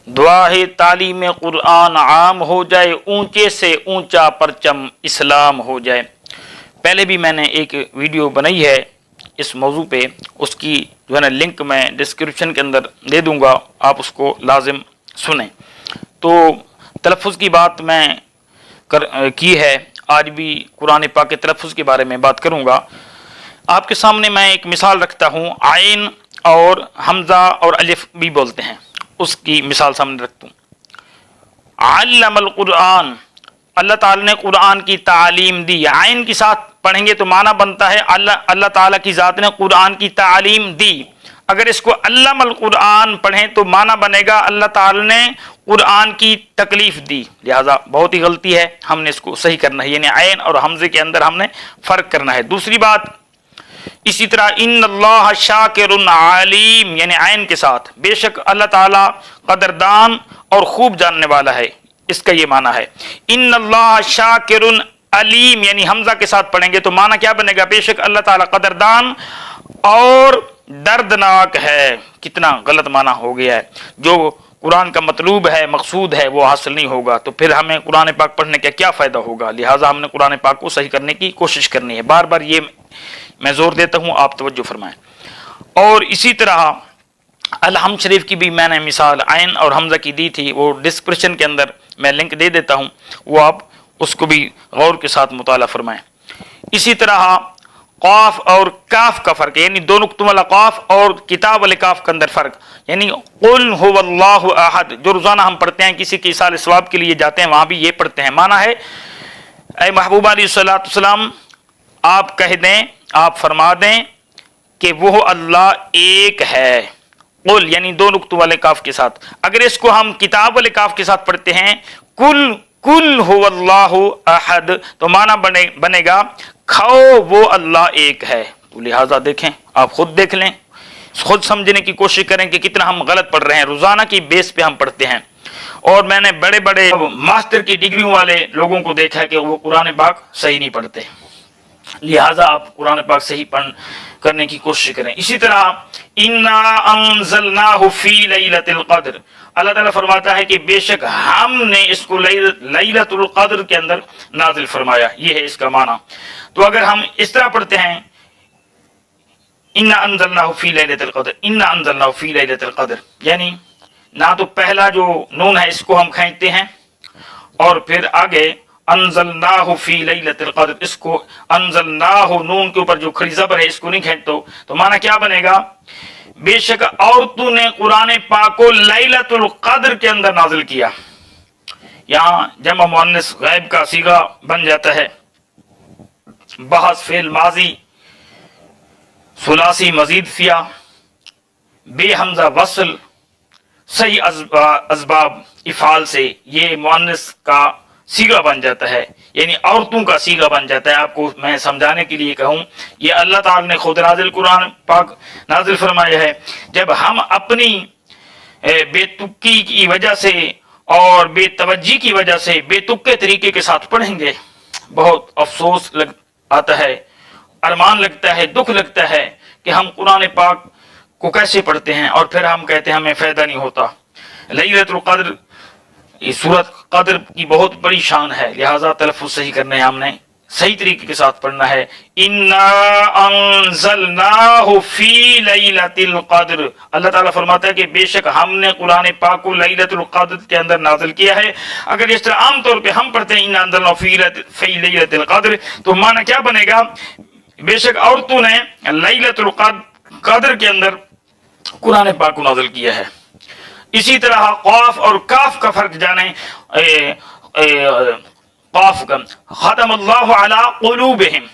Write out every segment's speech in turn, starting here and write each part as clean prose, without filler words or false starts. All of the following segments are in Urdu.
دعا ہے تعلیم قرآن عام ہو جائے، اونچے سے اونچا پرچم اسلام ہو جائے۔ پہلے بھی میں نے ایک ویڈیو بنائی ہے اس موضوع پہ، اس کی جو ہے نا لنک میں ڈسکرپشن کے اندر دے دوں گا، آپ اس کو لازم سنیں۔ تو تلفظ کی بات میں کی ہے، آج بھی قرآن پاک کے تلفظ کے بارے میں بات کروں گا۔ آپ کے سامنے میں ایک مثال رکھتا ہوں، عین اور حمزہ اور الف بھی بولتے ہیں، اس کی مثال سامنے رکھتا ہوں۔ علم القرآن، اللہ تعالیٰ نے قرآن کی تعلیم دی۔ عین کے ساتھ پڑھیں گے تو معنی بنتا ہے اللہ تعالیٰ کی ذات نے قرآن کی تعلیم دی۔ اگر اس کو علم القرآن پڑھیں تو معنی بنے گا اللہ تعالیٰ نے قرآن کی تکلیف دی، لہذا بہت ہی غلطی ہے، ہم نے اس کو صحیح کرنا ہے، یعنی عین اور حمزے کے اندر ہم نے فرق کرنا ہے۔ دوسری بات اسی طرح ان اللہ شاکر علیم، یعنی عین کے ساتھ بے شک اللہ تعالیٰ قدردان اور خوب جاننے والا ہے، اس کا یہ معنی ہے۔ ان اللہ شاکر علیم، یعنی حمزہ کے ساتھ پڑھیں گے تو معنی کیا بنے گا؟ بے شک اللہ تعالیٰ قدردان اور دردناک ہے۔ کتنا غلط معنی ہو گیا ہے، جو قرآن کا مطلوب ہے، مقصود ہے، وہ حاصل نہیں ہوگا تو پھر ہمیں قرآن پاک پڑھنے کا کیا فائدہ ہوگا؟ لہٰذا ہم نے قرآن پاک کو صحیح کرنے کی کوشش کرنی ہے، بار بار یہ میں زور دیتا ہوں، آپ توجہ فرمائیں۔ اور اسی طرح الحمد شریف کی بھی میں نے مثال عین اور حمزہ کی دی تھی، وہ ڈسکرپشن کے اندر میں لنک دے دیتا ہوں، وہ آپ اس کو بھی غور کے ساتھ مطالعہ فرمائیں۔ اسی طرح قاف اور کاف کا فرق، یعنی دو نقطوں والا قاف اور کتاب والے کاف کے اندر فرق، یعنی قل هو اللہ احد، جو روزانہ ہم پڑھتے ہیں، کسی کے ایصال ثواب کے لیے جاتے ہیں وہاں بھی یہ پڑھتے ہیں، معنی ہے اے محبوب علیہ الصلوۃ والسلام آپ کہہ دیں، آپ فرما دیں کہ وہ اللہ ایک ہے۔ قل یعنی دو نقطوں والے کاف کے ساتھ۔ اگر اس کو ہم کتاب والے کاف کے ساتھ پڑھتے ہیں کل هو اللہ احد تو معنی بنے گا کھو وہ اللہ ایک ہے۔ تو لہٰذا دیکھیں، آپ خود دیکھ لیں، خود سمجھنے کی کوشش کریں کہ کتنا ہم غلط پڑھ رہے ہیں، روزانہ کی بیس پہ ہم پڑھتے ہیں۔ اور میں نے بڑے بڑے ماسٹر کی ڈگریوں والے لوگوں کو دیکھا ہے کہ وہ قرآن پاک صحیح نہیں پڑھتے، لہٰذا آپ قرآن پاک صحیح کرنے کی کوشش کریں۔ اسی طرح انا انزلناہ فی لیلۃ القدر، اللہ تعالیٰ فرماتا ہے کہ بے شک ہم نے اس کو لیلۃ القدر کے اندر نازل فرمایا، یہ ہے اس کا معنی۔ تو اگر ہم اس طرح پڑھتے ہیں انا انزلناہ فی لیلۃ القدر، انا انزلناہ فی لیلۃ القدر، یعنی نہ تو پہلا جو نون ہے اس کو ہم کھینچتے ہیں اور پھر آگے انزلناہ فی لیلۃ القدر، اس کو انزلناہ نون کے اوپر جو کھڑی زبر ہے اس کو نہیں کھینچتے تو معنی کیا بنے گا؟ بے شک عورتوں نے قرآن پاک کو لیلۃ القدر کے اندر نازل کیا۔ یہاں جمع مؤنث غائب کا صیغہ بن جاتا ہے، بحث فعل ماضی ثلاثی مزید فیا بے حمزہ وصل صحیح اسباب افعال سے یہ مؤنث کا صیغہ بن جاتا ہے، یعنی عورتوں کا صیغہ بن جاتا ہے۔ آپ کو میں سمجھانے کے لیے کہوں، یہ اللہ تعالی نے خود نازل قرآن پاک نازل فرمایا ہے۔ جب ہم اپنی بے تکی کی وجہ سے اور بے توجہی کی وجہ سے بے تکے طریقے کے ساتھ پڑھیں گے، بہت افسوس آتا ہے، ارمان لگتا ہے، دکھ لگتا ہے کہ ہم قرآن پاک کو کیسے پڑھتے ہیں اور پھر ہم کہتے ہیں ہمیں فائدہ نہیں ہوتا۔ لیلۃ القدر، یہ سورت قدر کی بہت بڑی شان ہے، لہٰذا تلفظ صحیح کرنا ہے، ہم نے صحیح طریقے کے ساتھ پڑھنا ہے۔ انا انزلناہ فی لیلۃ القدر، اللہ تعالیٰ فرماتا ہے کہ بے شک ہم نے قرآن پاک کو لیلۃ القدر کے اندر نازل کیا ہے۔ اگر اس طرح عام طور پہ ہم پڑھتے ہیں انا انزلناہ فی لیلۃ القدر تو معنی کیا بنے گا؟ بے شک عورتوں نے لیلۃ القدر کے اندر قرآن پاک کو نازل کیا ہے۔ اسی طرح قاف اور کاف کا فرق جانیں۔ قاف کا ختم اللہ علی قلوبہم،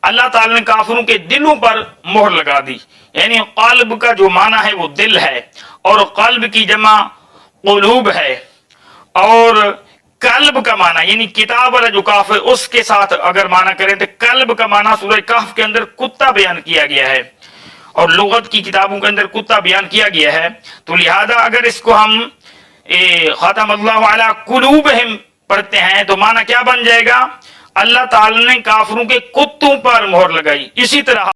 اللہ تعالی نے کافروں کے دلوں پر مہر لگا دی، یعنی قلب کا جو معنی ہے وہ دل ہے، اور قلب کی جمع قلوب ہے، اور قلب کا معنی یعنی کتاب والا جو کاف ہے اس کے ساتھ اگر معنی کریں تو قلب کا معنی سورہ کہف کے اندر کتا بیان کیا گیا ہے، اور لغت کی کتابوں کے اندر کتا بیان کیا گیا ہے، تو لہذا اگر اس کو ہم ختم اللہ علی قلوبہم پڑھتے ہیں تو معنی کیا بن جائے گا؟ اللہ تعالی نے کافروں کے کتوں پر مہر لگائی۔ اسی طرح